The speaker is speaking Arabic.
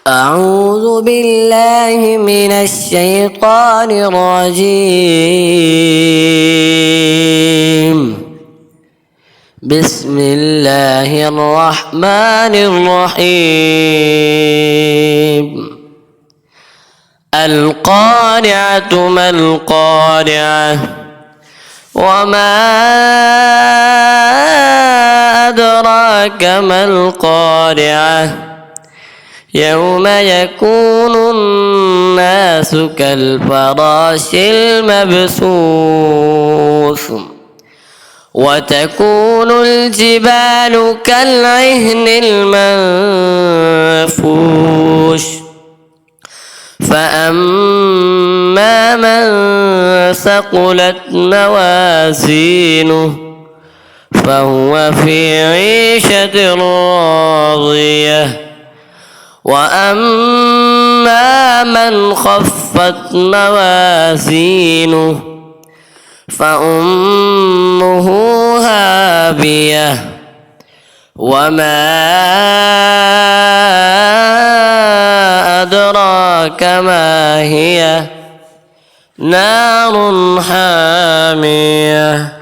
أعوذ بالله من الشيطان الرجيم. بسم الله الرحمن الرحيم. القارعة ما القارعة وما أدراك ما القارعة يوم يكون الناس كالفراش المبثوث وتكون الجبال كالعهن المنفوش فأما من ثقلت موازينه فهو في عيشة راضية وأما من خفت موازينه فأمه هاوية وما أدراك ما هي نار حامية.